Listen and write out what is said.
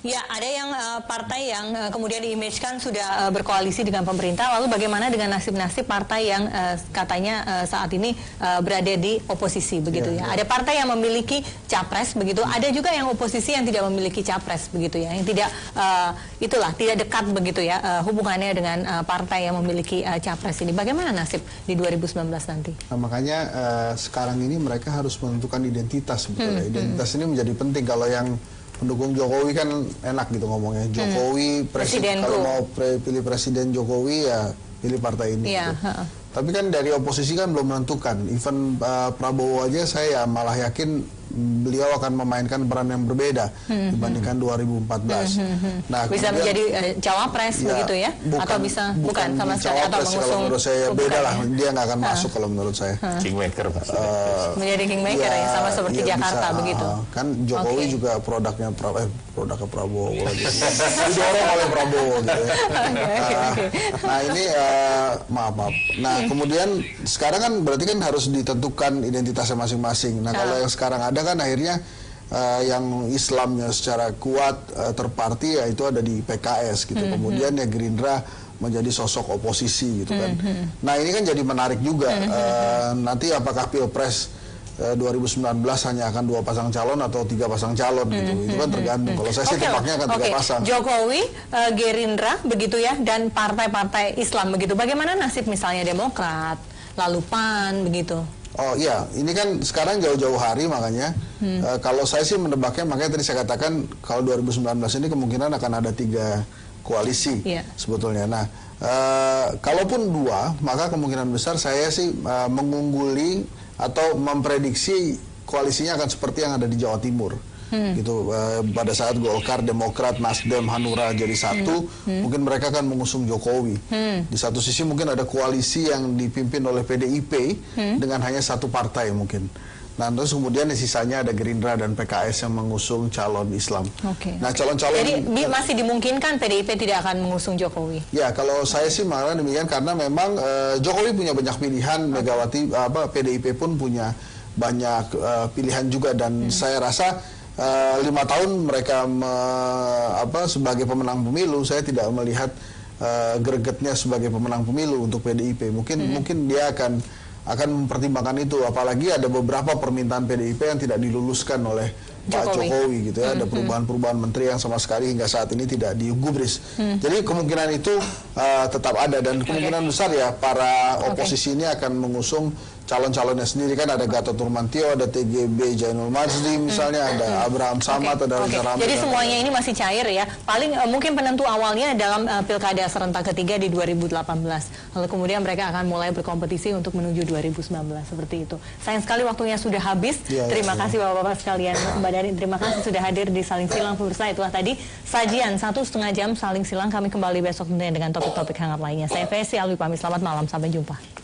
Ya, ada yang partai yang kemudian diimage-kan sudah berkoalisi dengan pemerintah. Lalu bagaimana dengan nasib-nasib partai yang katanya saat ini berada di oposisi begitu ya? Ada partai yang memiliki capres begitu. Ada juga yang oposisi yang tidak memiliki capres begitu ya. Yang tidak tidak dekat begitu ya hubungannya dengan partai yang memiliki capres ini. Bagaimana nasib di 2019 nanti? Nah, makanya sekarang ini mereka harus menentukan identitas sebetulnya. Identitas ini menjadi penting. Kalau yang pendukung Jokowi kan enak gitu ngomongnya. Jokowi presiden, kalau mau pilih presiden Jokowi ya pilih partai ini. Gitu. Tapi kan dari oposisi kan belum menentukan. Even Prabowo aja saya malah yakin beliau akan memainkan peran yang berbeda dibandingkan 2014. Nah, bisa menjadi cawapres begitu ya? Atau bisa bukan sama sekali atau mengusung? Kalau menurut saya beda lah, dia nggak akan masuk kalau menurut saya. Kingmaker menjadi kingmaker ya, sama seperti Jakarta bisa, begitu. Kan Jokowi juga produknya Prabowo lagi. Didorong oleh Prabowo gitu ya. Nah ini maaf. Nah kemudian sekarang kan berarti kan harus ditentukan identitasnya masing-masing. Nah kalau yang sekarang ada kan akhirnya yang Islamnya secara kuat terparti ya itu ada di PKS gitu. Kemudian ya Gerindra menjadi sosok oposisi gitu kan. Nah ini kan jadi menarik juga. Nanti apakah Pilpres 2019 hanya akan 2 pasang calon atau 3 pasang calon gitu. Itu kan tergantung. Kalau saya sih tepaknya akan 3 pasang. Jokowi, Gerindra begitu ya, dan partai-partai Islam begitu. Bagaimana nasib misalnya Demokrat, lalu PAN begitu? Oh iya, ini kan sekarang jauh-jauh hari makanya kalau saya sih menebaknya, makanya tadi saya katakan kalau 2019 ini kemungkinan akan ada 3 koalisi sebetulnya. Nah, kalaupun 2, maka kemungkinan besar saya sih mengungguli atau memprediksi koalisinya akan seperti yang ada di Jawa Timur. Gitu pada saat Golkar, Demokrat, Nasdem, Hanura jadi satu, mungkin mereka akan mengusung Jokowi. Di satu sisi mungkin ada koalisi yang dipimpin oleh PDIP dengan hanya 1 partai mungkin. Nah terus kemudian sisanya ada Gerindra dan PKS yang mengusung calon Islam. Nah calon-calon jadi masih dimungkinkan PDIP tidak akan mengusung Jokowi? Ya kalau saya sih malah demikian karena memang Jokowi punya banyak pilihan, Megawati PDIP pun punya banyak pilihan juga dan saya rasa 5 tahun mereka sebagai pemenang pemilu, saya tidak melihat gregetnya sebagai pemenang pemilu untuk PDIP. Mungkin dia akan mempertimbangkan itu, apalagi ada beberapa permintaan PDIP yang tidak diluluskan oleh Pak Jokowi gitu ya. Ada perubahan-perubahan menteri yang sama sekali hingga saat ini tidak digubris. Jadi kemungkinan itu tetap ada dan kemungkinan besar ya para oposisi ini akan mengusung calon-calonnya sendiri. Kan ada Gatot Nurmantio, ada TGB Jainul Majdi misalnya, ada Abraham Samad, ada Reza Ramli. Jadi semuanya ini masih cair ya. Paling mungkin penentu awalnya dalam pilkada serentak ketiga di 2018. Lalu kemudian mereka akan mulai berkompetisi untuk menuju 2019 seperti itu. Sayang sekali waktunya sudah habis. Terima kasih Bapak-bapak sekalian. Mbak Darin, terima kasih sudah hadir di Saling Silang. Pemirsa, itulah tadi sajian 1,5 jam Saling Silang. Kami kembali besok tentunya dengan topik-topik hangat lainnya. Saya Fesi Alwi pamit, selamat malam, sampai jumpa.